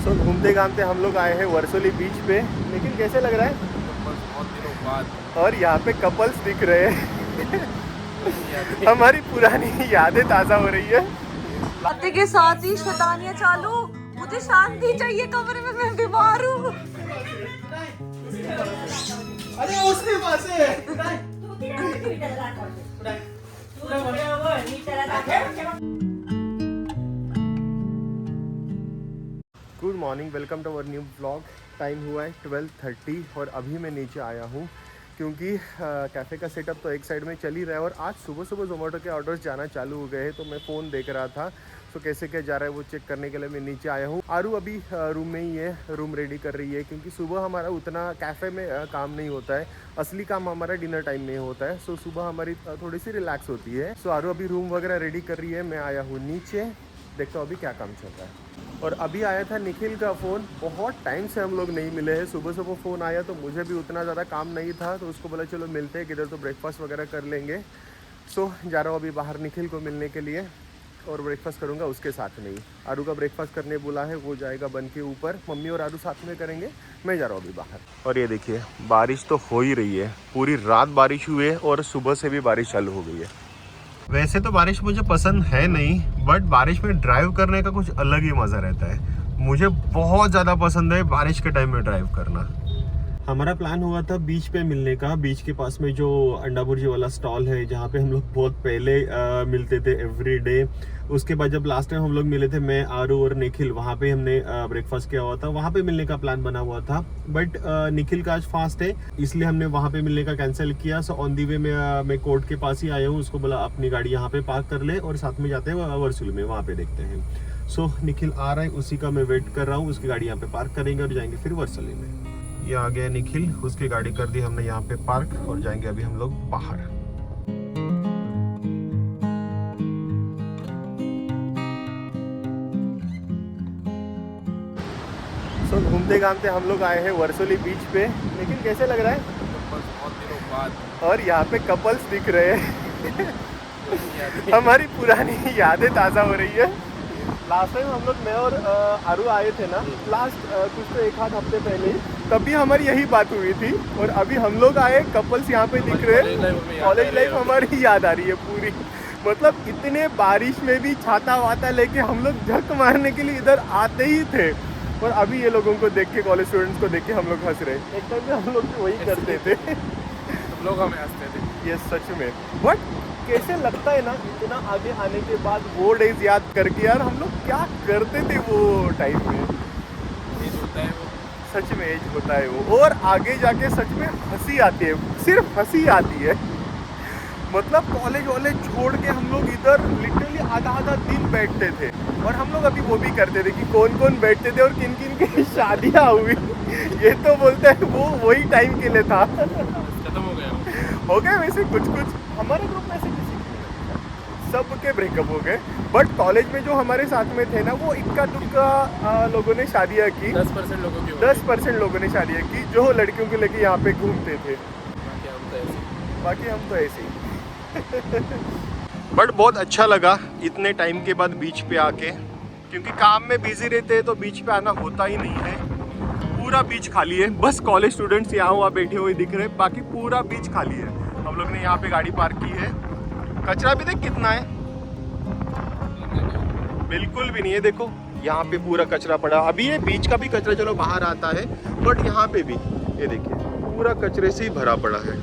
सो घूमते घामते हम लोग आए हैं वर्सोली बीच पे। लेकिन कैसे लग रहा है? बहुत दिनों बाद और यहाँ पे कपल्स दिख रहे हैं। हमारी पुरानी यादें ताज़ा हो रही है। पति के साथ ही शैतानियां चालू। मुझे शांति चाहिए कमरे में, मैं बीमार हूँ। अरे उसके पास है। Good morning, welcome to our new vlog. Time हुआ है 12:30 और अभी मैं नीचे आया हूँ क्योंकि कैफ़े का सेटअप तो एक साइड में चल ही रहा है और आज सुबह सुबह जोमेटो के ऑर्डर्स जाना चालू हो गए हैं। तो मैं फ़ोन देख रहा था तो कैसे क्या जा रहा है वो चेक करने के लिए मैं नीचे आया हूँ। आरू अभी रूम में ही है, रूम रेडी कर रही है क्योंकि सुबह हमारा उतना कैफ़े में काम नहीं होता है। असली काम हमारा डिनर टाइम में होता है। सो सुबह हमारी थोड़ी सी रिलैक्स होती है। सो आरू अभी रूम वगैरह रेडी कर रही है, मैं आया हूँ नीचे, देखता हूँ अभी क्या काम चल रहा है। और अभी आया था निखिल का फ़ोन, बहुत टाइम से हम लोग नहीं मिले हैं। सुबह सुबह फ़ोन आया तो मुझे भी उतना ज़्यादा काम नहीं था तो उसको बोला चलो मिलते हैं किधर, तो ब्रेकफास्ट वगैरह कर लेंगे। सो जा रहा हूँ अभी बाहर निखिल को मिलने के लिए और ब्रेकफास्ट करूँगा उसके साथ में ही। आरू का ब्रेकफास्ट करने बोला है, वो जाएगा बन के ऊपर, मम्मी और आरू साथ में करेंगे। मैं जा रहा हूँ अभी बाहर। और ये देखिए बारिश तो हो ही रही है, पूरी रात बारिश हुई है और सुबह से भी बारिश चालू हो गई है। वैसे तो बारिश मुझे पसंद है नहीं, बट बारिश में ड्राइव करने का कुछ अलग ही मज़ा रहता है। मुझे बहुत ज़्यादा पसंद है बारिश के टाइम में ड्राइव करना। हमारा प्लान हुआ था बीच पे मिलने का। बीच के पास में जो अंडा भुर्जी वाला स्टॉल है जहाँ पे हम लोग बहुत पहले मिलते थे एवरी डे। उसके बाद जब लास्ट टाइम हम लोग मिले थे, मैं, आरू और निखिल, वहाँ पे हमने ब्रेकफास्ट किया हुआ था। वहाँ पे मिलने का प्लान बना हुआ था बट निखिल का आज फास्ट है इसलिए हमने वहाँ पे मिलने का कैंसिल किया। सो ऑन दी वे मैं कोर्ट के पास ही आया हूँ। उसको बोला अपनी गाड़ी यहाँ पे पार्क कर ले और साथ में जाते हैं वर्सुल में, वहाँ पे देखते हैं। सो निखिल आ रहा है, उसी का मैं वेट कर रहा हूँ। उसकी गाड़ी यहाँ पे पार्क करेंगे और जाएंगे फिर वर्सुली में। ये आ गया निखिल, उसकी गाड़ी कर दी हमने यहाँ पे पार्क और जाएंगे अभी हम लोग बाहर। सो घूमते घामते हम लोग आए हैं वर्सोली बीच पे। लेकिन कैसे लग रहा है? बहुत दिनों बाद और यहाँ पे कपल्स दिख रहे हैं। हमारी पुरानी यादें ताज़ा हो रही है। लास्ट टाइम हम लोग, मैं और आरू आए थे ना, लास्ट कुछ तो एक आध हफ्ते पहले ही, तभी हमारी यही बात हुई थी। और अभी हम लोग आए, कपल्स यहाँ पे दिख रहे हैं। कॉलेज लाइफ हमारी याद आ रही है पूरी। मतलब इतने बारिश में भी छाता वाता लेके हम लोग झक मारने के लिए इधर आते ही थे। और अभी ये लोगों को देख के, कॉलेज स्टूडेंट्स को देख के हम लोग हंस रहे हैं। एक टाइम में हम लोग वही करते थे। सब लोग हमें हंसते थे। ये सच में। बट कैसे लगता है ना इतना आगे आने के बाद वो डेज याद करके, यार हम लोग क्या करते थे वो टाइम में। एज होता है वो, सच में एज होता है वो। और आगे जाके सच में हंसी आती है, सिर्फ हंसी आती है। मतलब कॉलेज वॉलेज छोड़ के हम लोग इधर लिटरली आधा आधा दिन बैठते थे। और हम लोग अभी वो भी करते थे कि कौन कौन बैठते थे और किन किन की शादियाँ हुई। ये तो बोलते हैं वो वही टाइम के लिए था। खत्म हो गया हो गए वैसे कुछ कुछ हमारे ग्रुप में, ऐसे किसी के सबके ब्रेकअप हो गए। बट कॉलेज में जो हमारे साथ में थे ना, वो इक्का दुक्का लोगों ने शादियाँ की। 10% लोगों की 10% लोगों ने शादियाँ की जो लड़कियों को लेके यहाँ पे घूमते थे। बाकी हम तो ऐसे ही। बट बहुत अच्छा लगा इतने टाइम के बाद बीच पे आके, क्योंकि काम में बिजी रहते हैं तो बीच पे आना होता ही नहीं है। पूरा बीच खाली है, बस कॉलेज स्टूडेंट्स यहाँ वहाँ बैठे हुए दिख रहे हैं, बाकी पूरा बीच खाली है। हम लोग ने यहाँ पे गाड़ी पार्क की है। कचरा भी देख कितना है, बिल्कुल भी नहीं है। देखो यहाँ पे पूरा कचरा पड़ा। अभी ये बीच का भी कचरा चलो बाहर आता है, बट यहाँ पे भी ये देखिए पूरा कचरे से ही भरा पड़ा है।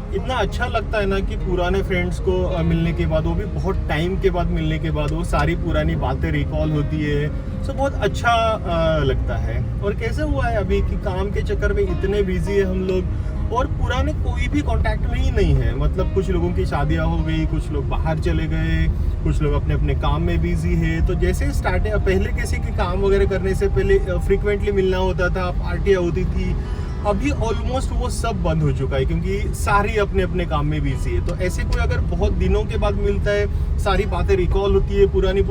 इतना अच्छा लगता है ना कि पुराने फ्रेंड्स को मिलने के बाद, वो भी बहुत टाइम के बाद मिलने के बाद, वो सारी पुरानी बातें रिकॉल होती है। सो बहुत अच्छा लगता है। और कैसे हुआ है अभी कि काम के चक्कर में इतने बिजी है हम लोग और पुराने कोई भी कांटेक्ट में ही नहीं है। मतलब कुछ लोगों की शादियां हो गई, कुछ लोग बाहर चले गए, कुछ लोग अपने अपने काम में बिजी है। तो जैसे पहले किसी के काम वगैरह करने से पहले फ्रिक्वेंटली मिलना होता था, पार्टियाँ होती थी। अभी ऑलमोस्ट वो सब बंद हो चुका है क्योंकि सारी अपने अपने काम में बिजी है। तो ऐसे कोई अगर बहुत दिनों के बाद मिलता है, सारी बातें रिकॉल होती है, पुरानी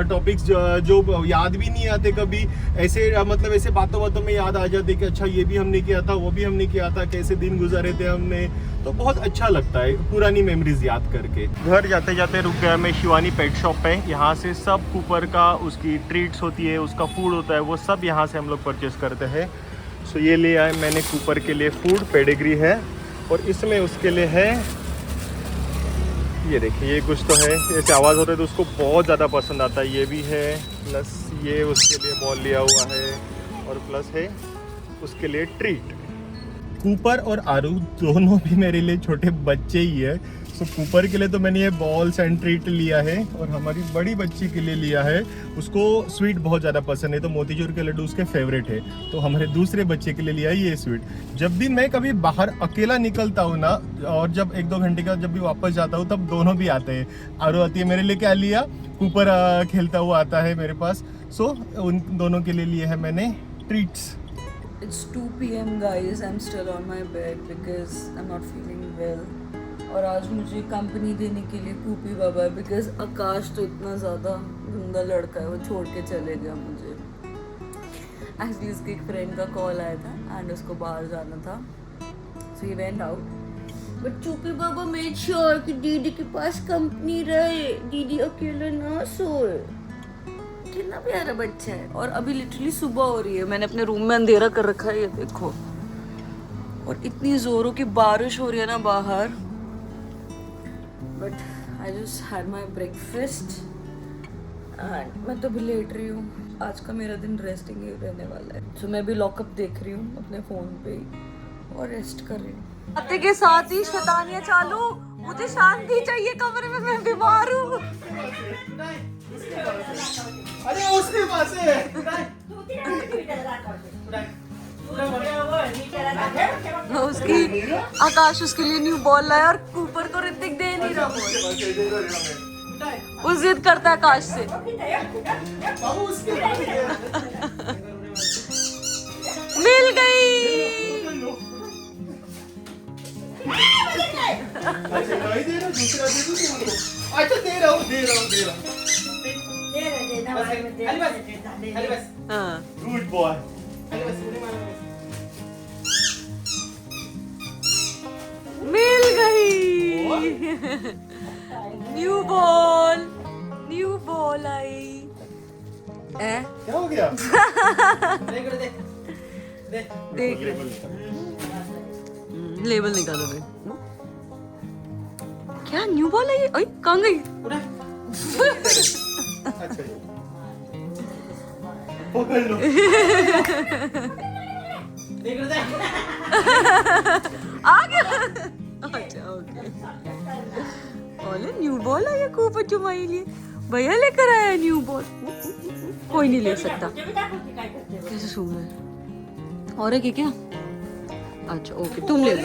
टॉपिक्स जो याद भी नहीं आते कभी, ऐसे मतलब ऐसे बातों में याद आ जाते कि अच्छा ये भी हमने किया था, वो भी हमने किया था, कैसे दिन गुजारे थे हमने। तो बहुत अच्छा लगता है पुरानी मेमोरीज याद करके। घर जाते जाते रुक गया मैं शिवानी पेट शॉप पे। यहाँ से सब कूपर का उसकी ट्रीट्स होती है, उसका फूड होता है, वो सब यहाँ से हम लोग परचेस करते हैं। सो ये ले आए मैंने कूपर के लिए फूड, पेडिग्री है, और इसमें उसके लिए है ये देखिए, ये कुछ तो है, ऐसे आवाज़ होता है तो उसको बहुत ज़्यादा पसंद आता है। ये भी है, प्लस ये उसके लिए बॉल लिया हुआ है, और प्लस है उसके लिए ट्रीट। कूपर और आरू दोनों भी मेरे लिए छोटे बच्चे ही है। सो कूपर के लिए तो मैंने ये बॉल्स एंड ट्रीट लिया है, और हमारी बड़ी बच्ची के लिए लिया है, उसको स्वीट बहुत ज़्यादा पसंद है, तो मोतीचूर के लड्डू उसके फेवरेट है। तो हमारे दूसरे बच्चे के लिए लिया है ये स्वीट। जब भी मैं कभी बाहर अकेला निकलता हूँ ना, और जब 1-2 घंटे का जब भी वापस जाता हूँ, तब दोनों भी आते हैं। आरू आती है मेरे लिए क्या लिया, कूपर खेलता हुआ आता है मेरे पास। सो उन दोनों के लिए लिए है मैंने treats. It's 2 p.m. guys. I'm still on my bed because I'm not feeling well. और आज मुझे कंपनी देने के लिए कूपी बाबा है, बिकॉज आकाश तो इतना ज़्यादा गंदा लड़का है, वो छोड़ के चले गया मुझे। एक्चुअली उसके एक फ्रेंड का कॉल आया था एंड उसको बाहर जाना था, so he went out. But Chupi Baba made sure कि दीदी के पास कंपनी रहे, दीदी अकेले ना सोए। कितना प्यारा बच्चा है। और अभी लिटरली सुबह हो रही है, मैंने अपने रूम में अंधेरा कर रखा है, ये देखो, और इतनी जोरों की बारिश हो रही है ना बाहर। But I just had my breakfast and मैं तो भी लेट रही हूँ। आज का मेरा दिन रेस्टिंग ही रहने वाला है। तो मैं भी लॉकअप देख रही हूँ अपने फ़ोन पे ही और रेस्ट कर रही हूँ। आते के साथ ही शैतानियाँ चालू, मुझे शांति चाहिए कमरे में, मैं बीमार हूँ। अरे उसके पास है। उसकी आकाश उसके लिए न्यू बॉल लाया और कूपर को ऋतिक दे नहीं रहा बॉल। वो जिद करता है आकाश से। मिल गई। अच्छा नहीं दे रहा, दूसरा दे दूं तुमको। अच्छा दे रहा हूँ। हाँ गुड बॉय। मिल गई। न्यू बॉल आई। क्या हो गया? देख लेबल निकालो भाई। क्या न्यू बॉल आई? ओए कहाँ गई? अच्छा पकड़ लो। आ गया। अच्छा ओके। बोले न्यू बॉल आई है कूपर तुम्हारे लिए, भैया लेकर आया न्यू बॉल। कोई नहीं ले सकता। कैसे सुन रहे? और एक है क्या? अच्छा ओके तुम ले लो।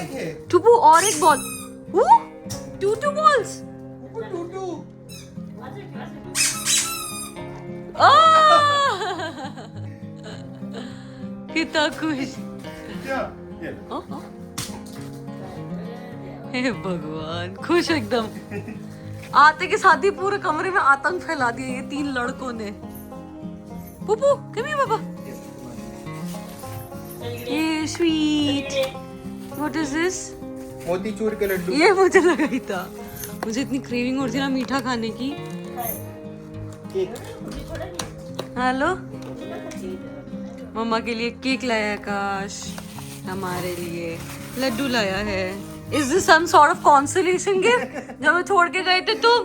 टुपू और एक बॉल। Two balls. कितना खुश। क्या? हे भगवान, खुश एकदम। आते के साथ ही पूरे कमरे में आतंक फैला दिया ये 3 लड़कों ने। पुपू कम हियर बाबा। ये स्वीट। What is this? मोतीचूर के लड्डू। ये मुझे लगा ही था। मुझे इतनी क्रेविंग हो रही थी ना मीठा खाने की। हेलो, मम्मा के लिए केक लाया आकाश, हमारे लिए लड्डू लाया है। Is this some sort of consolation gift? जब मैं छोड़ के गए थे तुम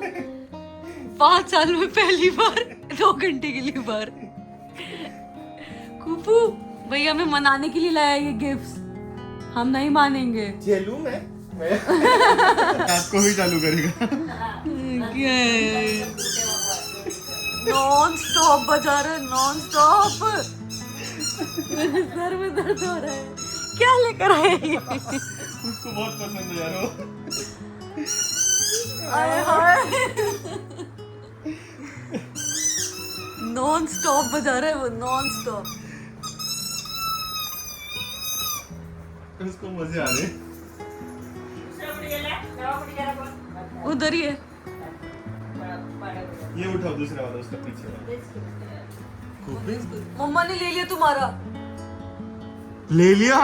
5 साल में पहली बार 2 घंटे के लिए बाहर। कुपू भैया हमें मनाने के लिए लाया ये गिफ्ट्स, हम नहीं मानेंगे। चलूं मैं आपको भी चालू करेगा। क्या है? नॉन स्टॉप बजा रहे, नॉन स्टॉप। मेरे सर में दर्द हो रहा है। क्या लेकर आए ये? उसको बहुत पसंद है यार वो। आए हाय, नॉन स्टॉप बजा रहा है वो, नॉन स्टॉप। उसको मजे आ रहे। उधर ही है। ये उठाओ दूसरा वाला, उसका पीछे वाला। मम्मा ने ले लिया तुम्हारा। ले लिया?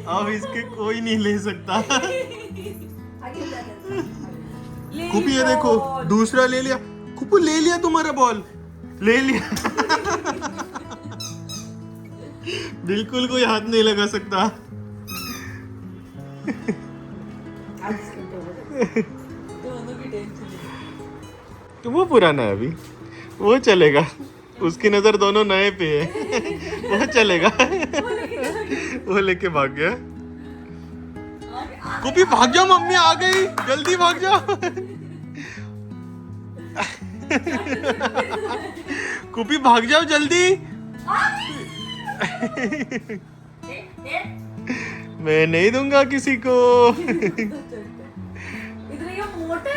अब इसके कोई नहीं ले सकता। कुपी ये देखो दूसरा ले लिया। कुपू ले लिया तुम्हारा बॉल, ले लिया। बिल्कुल कोई हाथ नहीं लगा सकता। तो वो पुराना है, अभी वो चलेगा। उसकी नजर दोनों नए पे है। वो चलेगा। वो लेके भाग गया। कुपी भाग जाओ, मम्मी आ गई, जल्दी भाग जाओ। कुपी भाग जाओ जल्दी। मैं नहीं दूंगा किसी को। इधर ये मोटे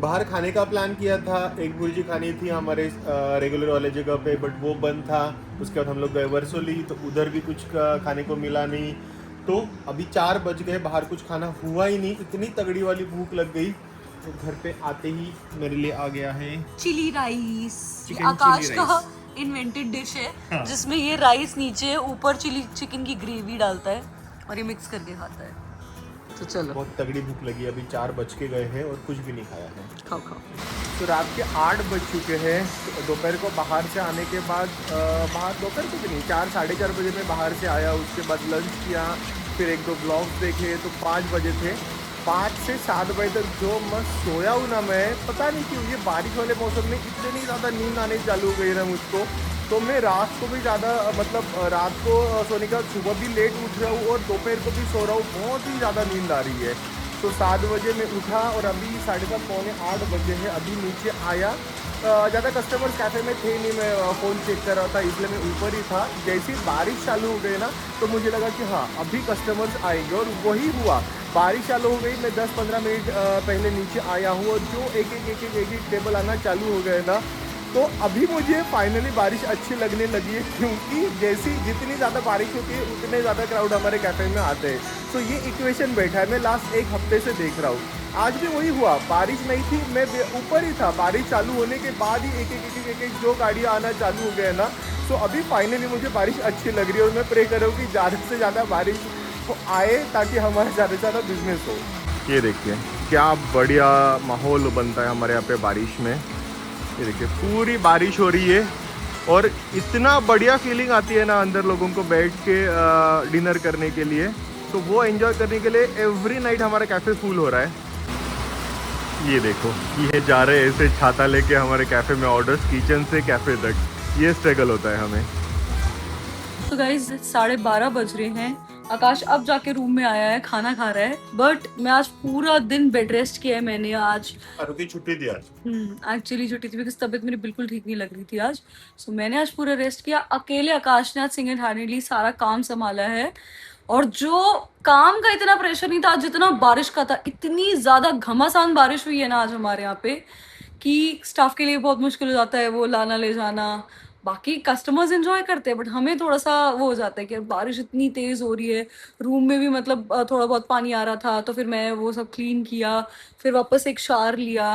बाहर खाने का प्लान किया था, एक भुर्जी खानी थी हमारे रेगुलर वाले जगह पे, बट वो बंद था। उसके बाद हम लोग गए वर्सोली, तो उधर भी कुछ खाने को मिला नहीं। तो अभी 4 बज गए, बाहर कुछ खाना हुआ ही नहीं। इतनी तगड़ी वाली भूख लग गई, तो घर पे आते ही मेरे लिए आ गया है चिली राइस। चिकन आकाश चिली का राइस। इन्वेंटेड डिश है, हाँ। जिसमें ये राइस नीचे ऊपर चिली चिकन की ग्रेवी डालता है और ये मिक्स करके खाता है। तो चलो, बहुत तगड़ी भूख लगी। अभी 4 बज के गए हैं और कुछ भी नहीं खाया है। खाओ खाओ। तो रात के 8 बज चुके हैं। तो दोपहर को बाहर से आने के बाद बाहर दोपहर को भी नहीं, 4 साढ़े 4 बजे में बाहर से आया। उसके बाद लंच किया, फिर 1-2 ब्लॉग्स देखे, तो 5 बजे थे। 5 से 7 बजे तक जो मस्त सोया हूँ ना मैं, पता नहीं क्यों। ये बारिश वाले मौसम में इतनी ज़्यादा नींद आने चालू हो गई ना मुझको। तो मैं रात को भी ज़्यादा मतलब रात को सोने का, सुबह भी लेट उठ रहा हूँ और दोपहर को भी सो रहा हूँ। बहुत ही ज़्यादा नींद आ रही है। तो 7 बजे मैं उठा और अभी 7:30 पौने 8 बजे हैं। अभी नीचे आया, ज़्यादा कस्टमर्स कैफ़े में थे नहीं, मैं फ़ोन चेक कर रहा था, इसलिए मैं ऊपर ही था। जैसे ही बारिश चालू हो गई ना, तो मुझे लगा कि हाँ अभी कस्टमर्स आएंगे, और वही हुआ। बारिश चालू हो गई, मैं 10-15 मिनट पहले नीचे आया हूँ, और जो एक एक टेबल आना चालू हो गए ना, तो अभी मुझे फाइनली बारिश अच्छी लगने लगी है। क्योंकि जैसी जितनी ज़्यादा बारिश होती है, उतने ज़्यादा क्राउड हमारे कैफ़े में आते हैं। तो ये इक्वेशन बैठा है, मैं लास्ट 1 हफ्ते से देख रहा हूँ। आज भी वही हुआ, बारिश नहीं थी, मैं ऊपर ही था। बारिश चालू होने के बाद ही एक जो गाड़ियाँ आना चालू हो गए ना, तो अभी फाइनली मुझे बारिश अच्छी लग रही है। और मैं प्रे कर रहा हूँ कि ज़्यादा से ज़्यादा बारिश आए, ताकि हमारा ज़्यादा से ज़्यादा बिजनेस हो। ये देखिए क्या बढ़िया माहौल बनता है हमारे यहाँ पे बारिश में। ये देखिए पूरी बारिश हो रही है, और इतना बढ़िया फीलिंग आती है ना अंदर लोगों को बैठ के डिनर करने के लिए। तो वो एंजॉय करने के लिए एवरी नाइट हमारा कैफ़े फुल हो रहा है। ये देखो, ये जा रहे हैं ऐसे छाता लेके हमारे कैफ़े में ऑर्डर्स, किचन से कैफ़े तक। ये स्ट्रगल होता है हमें। तो गाइस 12:30 बज रहे हैं। आकाश अब जाके रूम में आया है, खाना खा रहा है। बट मैं आज पूरा दिन बेड रेस्ट किया है मैंने आज। अरु की छुट्टी थी आज। एक्चुअली छुट्टी थी, बिकॉज तबीयत मेरी बिल्कुल ठीक नहीं लग रही थी आज। सो मैंने आज पूरा रेस्ट किया। अकेले आकाश ने आज सिंगल हैंडेडली सारा काम संभाला है। और जो काम का इतना प्रेशर नहीं था जितना बारिश का था। इतनी ज्यादा घमासान बारिश हुई है ना आज हमारे यहाँ पे, कि स्टाफ के लिए बहुत मुश्किल हो जाता है वो लाना ले जाना। बाकी कस्टमर्स एंजॉय करते हैं, बट हमें थोड़ा सा वो हो जाता है कि बारिश इतनी तेज हो रही है। रूम में भी मतलब थोड़ा बहुत पानी आ रहा था, तो फिर मैं वो सब क्लीन किया, फिर वापस एक शावर लिया,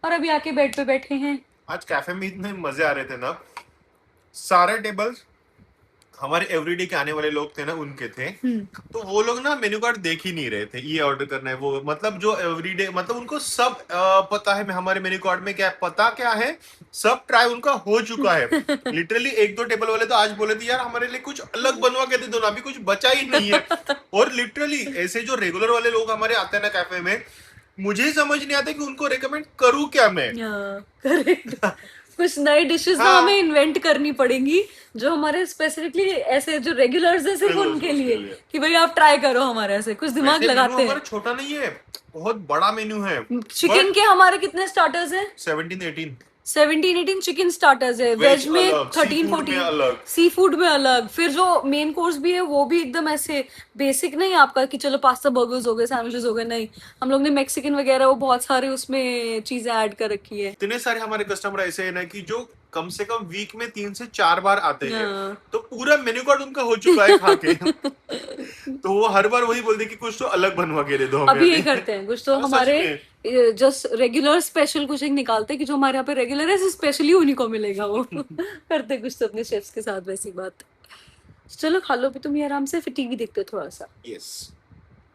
और अभी आके बेड पे बैठे हैं। आज कैफे में इतने मजे आ रहे थे ना, सारे टेबल्स हमारे एवरीडे के आने वाले लोग थे ना, उनके थे। तो वो लोग ना मेन्यू कार्ड देख ही नहीं रहे थे, ये ऑर्डर करना है वो, मतलब जो एवरीडे, मतलब उनको सब पता है हमारे मेन्यू कार्ड में क्या पता क्या है, सब ट्राई उनका हो चुका है। लिटरली 1-2 टेबल वाले तो आज बोले थे यार हमारे लिए कुछ अलग बनवा के दे दो ना, अभी कुछ बचा ही नहीं है। और लिटरली ऐसे जो रेगुलर वाले लोग हमारे आते हैं ना कैफे में, मुझे ही समझ नहीं आता कि उनको रेकमेंड करूँ क्या मैं। करेक्ट। कुछ नई डिशेस ना हमें इन्वेंट करनी पड़ेंगी, जो हमारे स्पेसिफिकली ऐसे जो रेगुलर्स है सिर्फ उनके लिए, कि भाई आप ट्राई करो हमारे ऐसे। कुछ दिमाग लगाते हैं। छोटा नहीं है, बहुत बड़ा मेन्यू है। चिकन के हमारे कितने स्टार्टर्स हैं? 17-18 चिकन स्टार्टर्स है। वेज में 13-14, सी फूड में अलग। फिर जो मेन कोर्स भी है वो भी एकदम ऐसे बेसिक नहीं आपका कि चलो पास्ता बर्गर्स हो गए, सैंडविचेस हो गए। नहीं, हम लोग ने मैक्सिकन वगैरह वो बहुत सारे उसमें चीजें ऐड कर रखी है। इतने सारे हमारे कस्टमर ऐसे हैं ना कि जो कम से कम वीक में 3 से 4 बार आते हैं, हाँ। तो पूरा मेन्यू कार्ड उनका हो चुका है खा के। तो वो हर बार वही बोलते कि कुछ तो अलग बनवा के दे दो हमें अभी यही करते हैं कुछ तो हाँ, सच हमारे में। जस्ट रेगुलर स्पेशल कुछ एक निकालते हैं कि जो हमारे यहाँ पे रेगुलर है स्पेशली उन्हीं को मिलेगा वो करते कुछ तो अपने शेफ्स के साथ वैसी बात। चलो खा लो भी तुम ये आराम से, फिर टीवी देखते हो थोड़ा सा। यस